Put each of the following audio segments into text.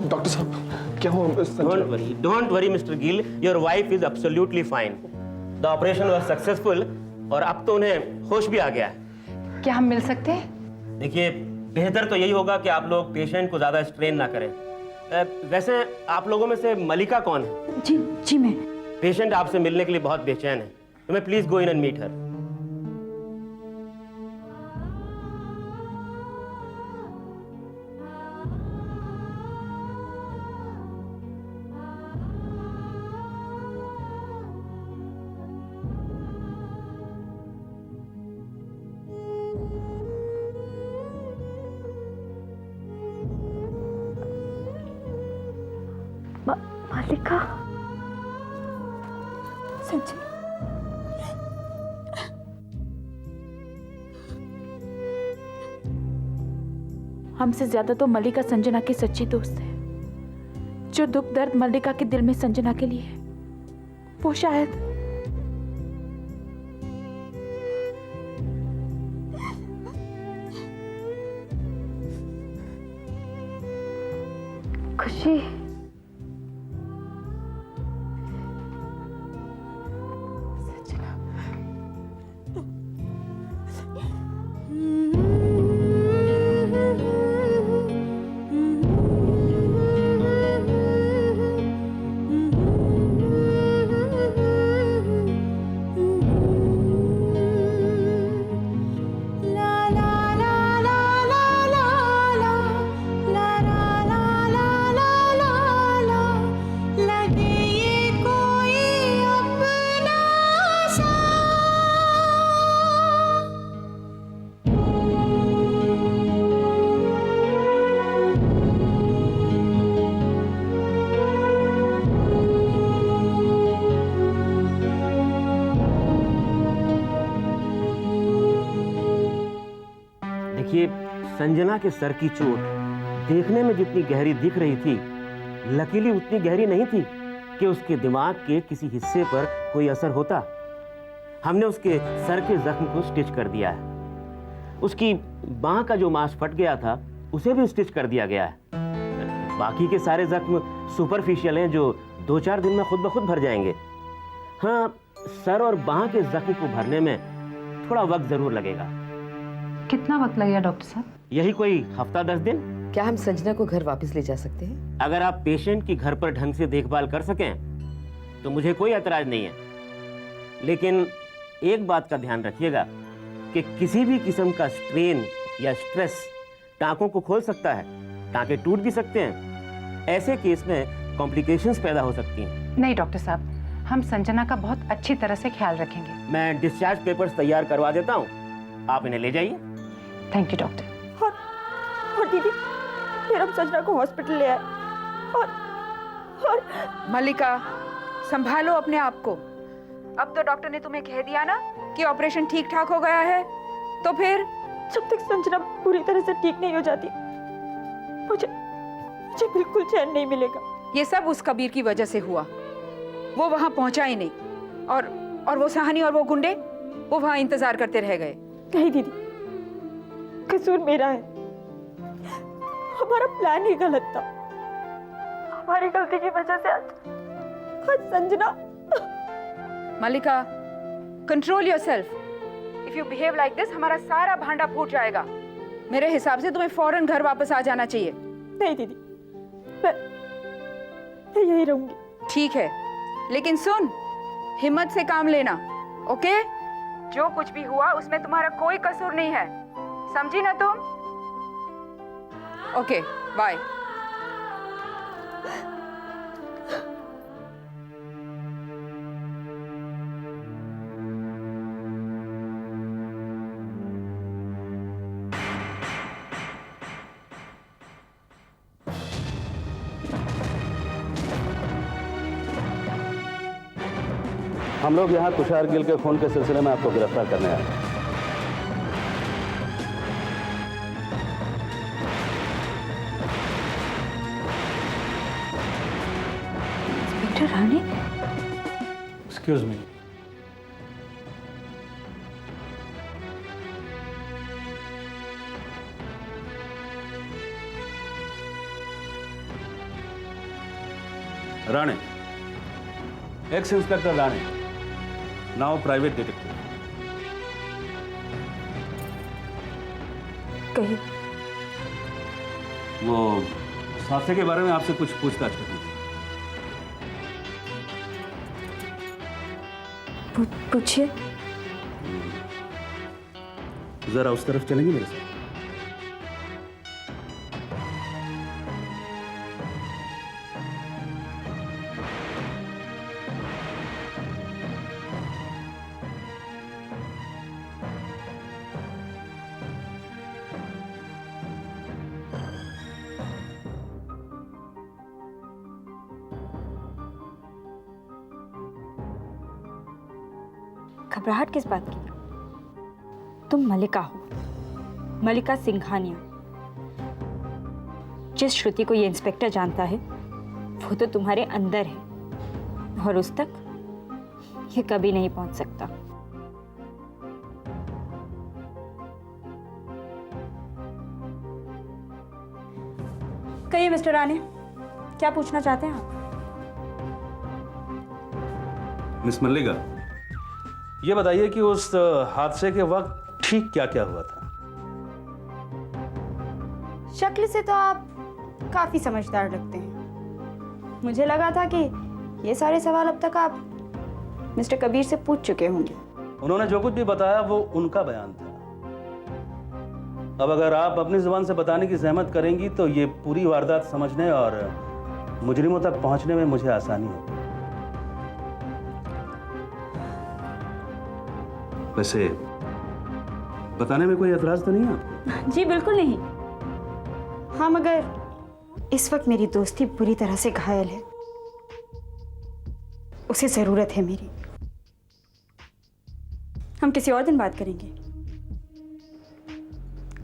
Doctor साहब क्या हुआ? Don't worry, Mr. Gill. Your wife is absolutely fine. The operation was successful और अब तो उन्हें होश भी आ गया है। क्या हम मिल सकते हैं? देखिए, बेहतर तो यही होगा कि आप लोग पेशेंट को ज्यादा स्ट्रेन ना करें। वैसे आप लोगों में से मलिका कौन है? जी मैं। पेशेंट आपसे मिलने के लिए बहुत बेचैन है। तो मैं please go in and meet her. Malika, Sanjana, हमसे ज्यादा तो मल्लिका संजना की सच्ची दोस्त है। जो दुख दर्द मल्लिका के दिल में संजना के लिए है, वो शायद खुशी। देखिए, संजना के सर की चोट देखने में जितनी गहरी दिख रही थी, लकीली उतनी गहरी नहीं थी कि उसके दिमाग के किसी हिस्से पर कोई असर होता। हमने उसके सर के जख्म को स्टिच कर दिया है। उसकी बांह का जो मांस फट गया था, उसे भी स्टिच कर दिया गया है। बाकी के सारे जख्म सुपरफिशियल हैं, जो 2-4 दिन में खुद ब खुद भर जाएंगे। हाँ, सर और बांह के जख्म को भरने में थोड़ा वक्त जरूर लगेगा। कितना वक्त लगेगा डॉक्टर साहब? यही कोई हफ्ता 10 दिन। क्या हम संजना को घर वापस ले जा सकते हैं? अगर आप पेशेंट की घर पर ढंग से देखभाल कर सकें तो मुझे कोई एतराज नहीं है, लेकिन एक बात का ध्यान रखिएगा कि किसी भी किस्म का स्ट्रेन या स्ट्रेस टांकों को खोल सकता है, टांके टूट भी सकते हैं। ऐसे केस में कॉम्प्लिकेशंस पैदा हो सकती हैं। नहीं डॉक्टर साहब, हम संजना का बहुत अच्छी तरह से ख्याल रखेंगे। मैं डिस्चार्ज पेपर्स तैयार करवा देता हूँ, आप इन्हें ले जाइए। Thank you doctor. और दीदी, फिर हम संजना को हॉस्पिटल ले आए और मल्लिका, संभालो अपने आप को। अब तो डॉक्टर ने तुम्हें कह दिया ना कि ऑपरेशन ठीक ठाक हो गया है, तो फिर जब तक संजना पूरी तरह से ठीक नहीं हो जाती, मुझे बिल्कुल चैन नहीं मिलेगा। ये सब उस कबीर की वजह से हुआ। वो वहां पहुंचा ही नहीं और वो सहानी और वो गुंडे वो वहां इंतजार करते रह गए। नहीं दीदी, कसूर मेरा है। हमारा प्लान ही गलत था। हमारी गलती की वजह से आज Sanjana. Mallika, control yourself. If you behave like this हमारा सारा भांडा फूट जाएगा। मेरे हिसाब से तुम्हें फौरन घर वापस आ जाना चाहिए। नहीं दीदी, मैं यही रहूंगी। ठीक है, लेकिन सुन, हिम्मत से काम लेना, ओके? जो कुछ भी हुआ उसमें तुम्हारा कोई कसूर नहीं है, समझी ना तुम? Okay, bye. हम लोग यहाँ तुषार गिल के खून के सिलसिले में आपको गिरफ्तार करने आए हैं। Inspector Rane? Excuse me. Rane, x inspector Rane, now private detective. कहिए। वो हादसे के बारे में आपसे कुछ पूछताछ करनी थी। पूछिए। जरा उस तरफ चलेंगे मेरे साथ? घबराहट किस बात की? तुम मल्लिका हो, मल्लिका सिंघानिया। जिस श्रुति को ये इंस्पेक्टर जानता है वो तो तुम्हारे अंदर है और उस तक ये कभी नहीं पहुंच सकता। कहिए मिस्टर राणे, क्या पूछना चाहते हैं आप? मिस मल्लिका, ये बताइए कि उस हादसे के वक्त ठीक क्या क्या हुआ था? शक्ल से तो आप काफी समझदार लगते हैं। मुझे लगा था कि ये सारे सवाल अब तक आप मिस्टर कबीर से पूछ चुके होंगे। उन्होंने जो कुछ भी बताया वो उनका बयान था। अब अगर आप अपनी जुबान से बताने की जहमत करेंगी तो ये पूरी वारदात समझने और मुजरिमों तक पहुंचने में मुझे आसानी होगी। वैसे बताने में कोई एतराज तो नहीं है आपको? जी बिल्कुल नहीं। हाँ, मगर इस वक्त मेरी दोस्ती बुरी तरह से घायल है, उसे जरूरत है मेरी। हम किसी और दिन बात करेंगे।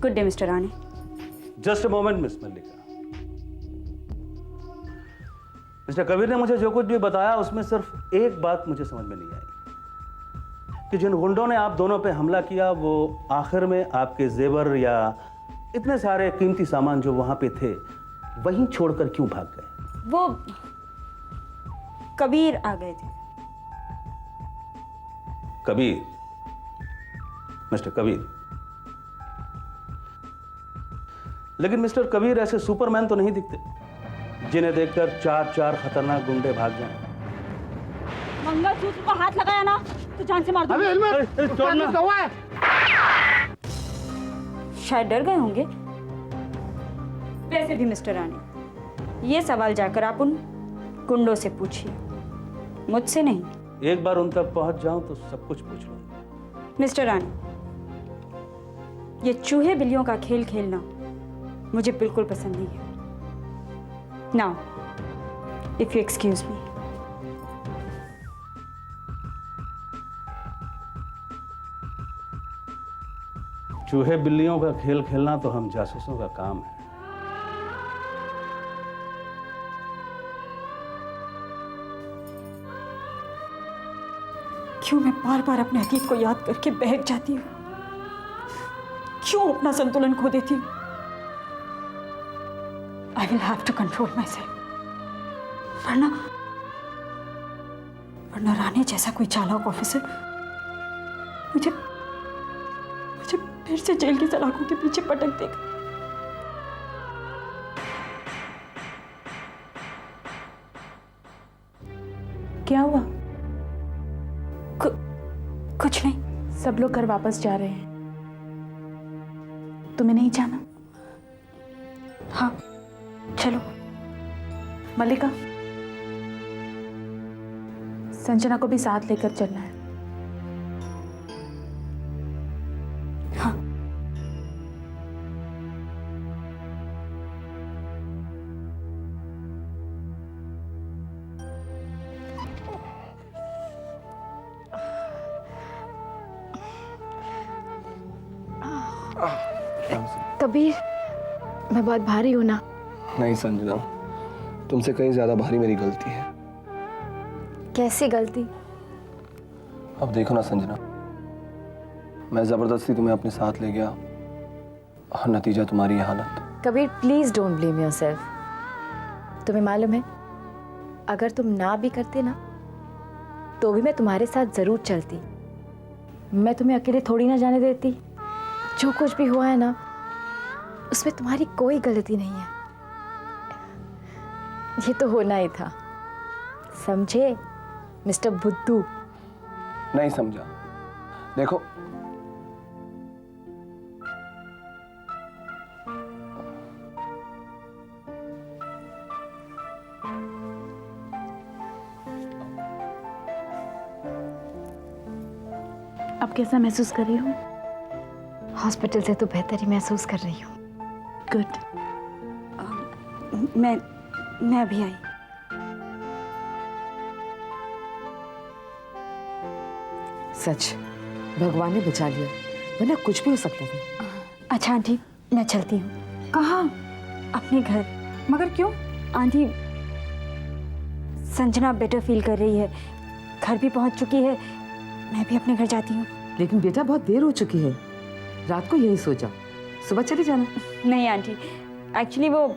Good day mister Rane. Just a moment miss Mallika. Mister Kabir ने मुझे जो कुछ भी बताया उसमें सिर्फ एक बात मुझे समझ में नहीं आई कि जिन गुंडों ने आप दोनों पे हमला किया वो आखिर में आपके जेवर या इतने सारे कीमती सामान जो वहां पे थे वहीं छोड़कर क्यों भाग गए? वो कबीर आ गए थे। कबीर? मिस्टर कबीर? लेकिन मिस्टर कबीर ऐसे सुपरमैन तो नहीं दिखते जिन्हें देखकर चार चार खतरनाक गुंडे भाग जाएं। मंगलसूत्र को हाथ लगाया ना तो जान से मार दूंगा। शायद डर गए होंगे। वैसे भी मिस्टर राणे, ये सवाल जाकर आप उन गुंडों से पूछिए, मुझसे नहीं। एक बार उन तक पहुंच जाऊं तो सब कुछ पूछ लूंगा। मिस्टर राणे, ये चूहे बिल्लियों का खेल खेलना मुझे बिल्कुल पसंद नहीं है। Now if you excuse me. चूहे बिल्लियों का खेल खेलना तो हम जासूसों का काम है। क्यों मैं बार बार अपने अतीत को याद करके बहक जाती हूँ? क्यों अपना संतुलन खो देती हूँ? I will have to control my सेल्फ, वरना राणे जैसा कोई चालाक ऑफिसर मुझे फिर से जेल की सलाखों के पीछे पटक देगा। क्या हुआ? कुछ नहीं। सब लोग घर वापस जा रहे हैं, तुम्हें नहीं जाना? हाँ चलो। मल्लिका, संजना को भी साथ लेकर चलना है। हाँ। कबीर, मैं बहुत भारी हूं ना? नहीं संजना, तुमसे कहीं ज्यादा भारी मेरी गलती है। कैसी गलती? अब देखो ना संजना, मैं जबरदस्ती तुम्हें अपने साथ ले गया और नतीजा तुम्हारी ये हालत। Kabir, please don't blame yourself. तुम्हें मालूम है, अगर तुम ना भी करते ना तो भी मैं तुम्हारे साथ जरूर चलती। मैं तुम्हें अकेले थोड़ी ना जाने देती। जो कुछ भी हुआ है ना, उसमें तुम्हारी कोई गलती नहीं है। ये तो होना ही था, समझे मिस्टर बुद्धू? नहीं समझा। देखो, अब कैसा महसूस कर रही हो? हॉस्पिटल से तो बेहतर ही महसूस कर रही हूँ। गुड। मैं अभी आई। सच, भगवान ने बचा लिया, वरना कुछ भी हो सकता था। अच्छा आंटी, मैं चलती हूँ। कहाँ? अपने घर। मगर क्यों? आंटी, संजना बेटर फील कर रही है, घर भी पहुँच चुकी है, मैं भी अपने घर जाती हूँ। लेकिन बेटा, बहुत देर हो चुकी है, रात को यही सो जाओ, सुबह चली जाना। नहीं आंटी, एक्चुअली वो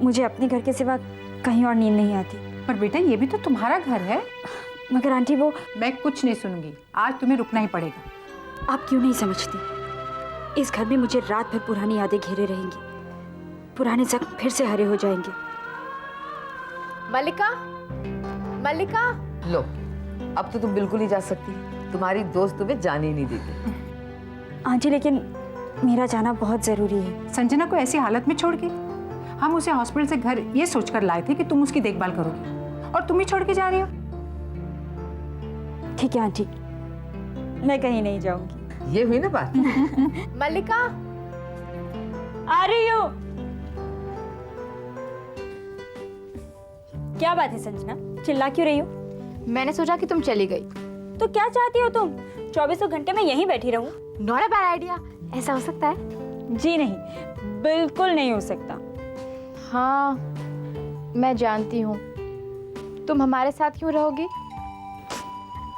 मुझे अपने घर के सिवा कहीं और नींद नहीं आती। पर बेटा, ये भी तो तुम्हारा घर है। मगर आंटी वो, मैं कुछ नहीं सुनूंगी, आज तुम्हें रुकना ही पड़ेगा। आप क्यों नहीं समझती? इस घर में मुझे रात भर पुरानी यादें घेरे रहेंगी, पुराने जख्म फिर से हरे हो जाएंगे। मल्लिका, मल्लिका, लो, अब तो तुम बिल्कुल ही जा सकती है। तुम्हारी दोस्त तुम्हें जाने ही नहीं देगी। आंटी, लेकिन मेरा जाना बहुत जरूरी है। संजना को ऐसी हालत में छोड़ के? हम उसे हॉस्पिटल से घर ये सोचकर लाए थे कि तुम उसकी देखभाल करोगी, और तुम ही छोड़ के जा रही हो। ठीक है आंटी, मैं कहीं नहीं जाऊंगी। ये हुई ना बात। मल्लिका, आ रही हूँ। क्या बात है संजना, चिल्ला क्यों रही हो? मैंने सोचा कि तुम चली गई। तो क्या चाहती हो तुम? 24 घंटे में यहीं बैठी रहूं? Not a bad idea. ऐसा हो सकता है? जी नहीं, बिल्कुल नहीं हो सकता। हाँ, मैं जानती हूँ। तुम हमारे साथ क्यों रहोगी?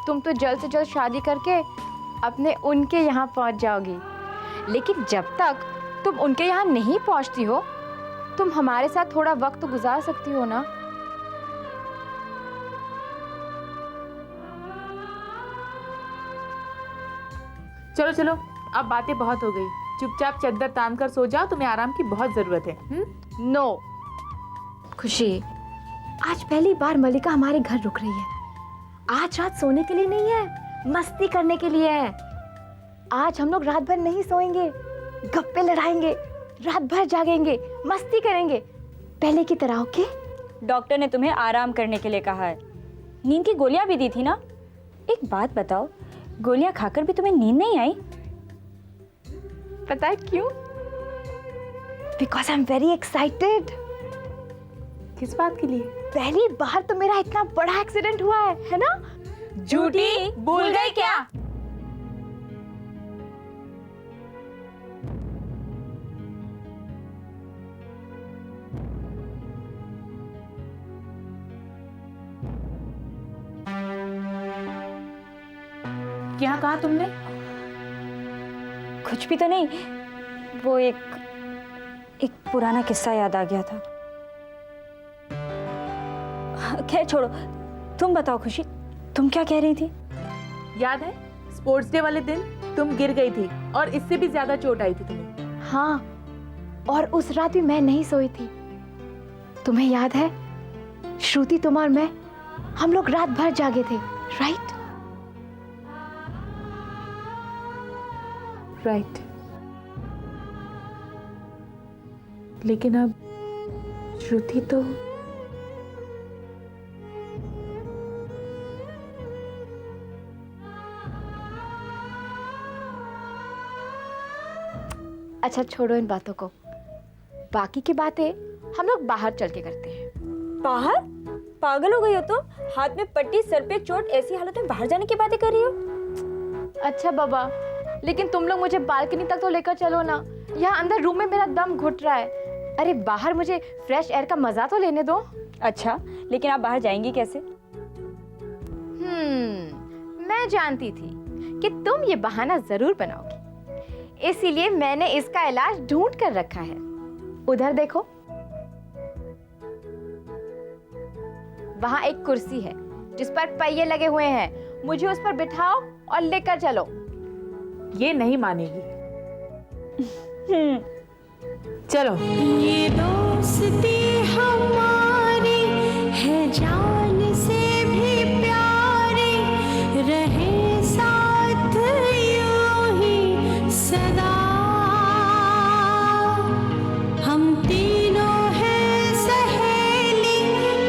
तुम तो जल्द से जल्द शादी करके अपने उनके यहाँ पहुँच जाओगी। लेकिन जब तक तुम उनके यहाँ नहीं पहुँचती हो, तुम हमारे साथ थोड़ा वक्त तो गुजार सकती हो ना। चलो चलो, अब बातें बहुत हो गई, चुपचाप चद्दर तान कर सो जाओ, तुम्हें आराम की बहुत जरूरत है। नो खुशी, आज पहली बार मल्लिका हमारे घर रुक रही है। आज रात सोने के लिए नहीं है, मस्ती करने के लिए है। आज हम लोग रात भर नहीं सोएंगे, गप्पे लड़ाएंगे, रात भर जागेंगे, मस्ती करेंगे, पहले की तरह। ओके? डॉक्टर ने तुम्हें आराम करने के लिए कहा है, नींद की गोलियां भी दी थी ना। एक बात बताओ, गोलियां खाकर भी तुम्हें नींद नहीं आई? पता है क्यों? Because I am very excited. किस बात के लिए? पहली बार तो मेरा इतना बड़ा एक्सीडेंट हुआ है ना? झूठी, भूल गई क्या? यहाँ कहा तुमने? कुछ भी तो नहीं, वो एक पुराना किस्सा याद आ गया था। खैर छोड़ो, तुम बताओ खुशी, तुम क्या कह रही थी? याद है स्पोर्ट्स डे वाले दिन तुम गिर गई थी और इससे भी ज्यादा चोट आई थी तुम्हें। हाँ, और उस रात भी मैं नहीं सोई थी। तुम्हें याद है श्रुति, तुम और मैं, हम लोग रात भर जागे थे, राइट? राइट। लेकिन अब श्रुति तो अच्छा छोड़ो इन बातों को, बाकी की बातें हम लोग बाहर चल के करते हैं। बाहर? पागल हो गई हो तुम? हाथ में पट्टी, सर पे चोट, ऐसी हालत में बाहर जाने की बातें कर रही हो? अच्छा बाबा, लेकिन तुम लोग मुझे बालकनी तक तो लेकर चलो ना। यहाँ अंदर रूम में मेरा दम घुट रहा है। अरे बाहर मुझे फ्रेश एयर का मजा तो लेने दो। अच्छा, लेकिन आप बाहर जाएंगी कैसे? मैं जानती थी कि तुम ये बहाना जरूर बनाओगी, इसीलिए मैंने इसका इलाज ढूंढ कर रखा है। उधर देखो, वहां एक कुर्सी है जिस पर पहिए लगे हुए हैं। मुझे उस पर बिठाओ और लेकर चलो। ये नहीं मानेगी। चलो। ये दोस्ती हमारी है जान से भी प्यारी, रहे साथ यूं ही सदा। हम तीनों हैं सहेली,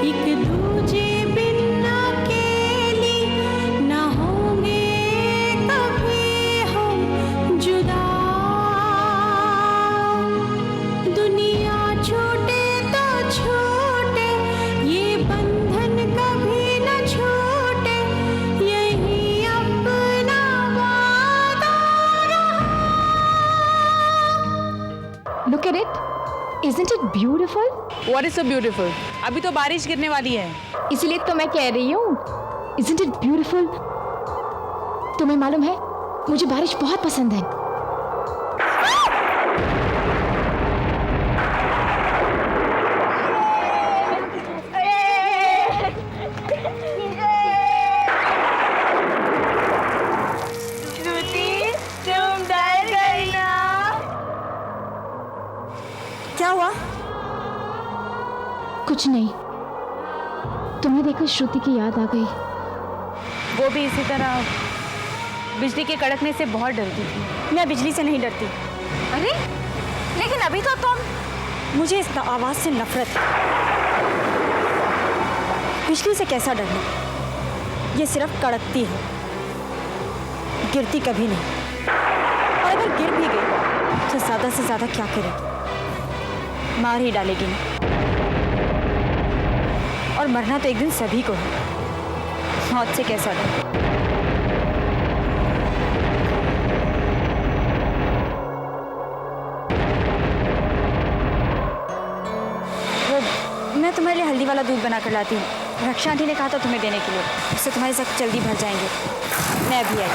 एक दूजे बिन अकेली, ना होंगे कभी हम जुदा। दुनिया छूटे तो छूटे, ये बंधन कभी न छूटे, यही अपना वादा रहा। Look at it, isn't it beautiful? What is so beautiful? अभी तो बारिश गिरने वाली है। इसीलिए तो मैं कह रही हूँ, isn't it beautiful? तुम्हें मालूम है मुझे बारिश बहुत पसंद है। क्या हुआ? कुछ नहीं, तुम्हें देखकर श्रुति की याद आ गई। वो भी इसी तरह बिजली के कड़कने से बहुत डरती थी। मैं बिजली से नहीं डरती। अरे लेकिन अभी तो तुम। मुझे इस आवाज से नफरत है। बिजली से कैसा डरना? ये सिर्फ कड़कती है, गिरती कभी नहीं। और अगर गिर भी गई तो ज्यादा से ज्यादा क्या करे, मार ही डालेगी ना। और मरना तो एक दिन सभी को है, मौत से कैसा डर। मैं तुम्हारे लिए हल्दी वाला दूध बना कर लाती हूँ। रक्षा आंटी ने कहा था तुम्हें देने के लिए, उससे तुम्हारे साथ जल्दी भर जाएंगे। मैं अभी आई।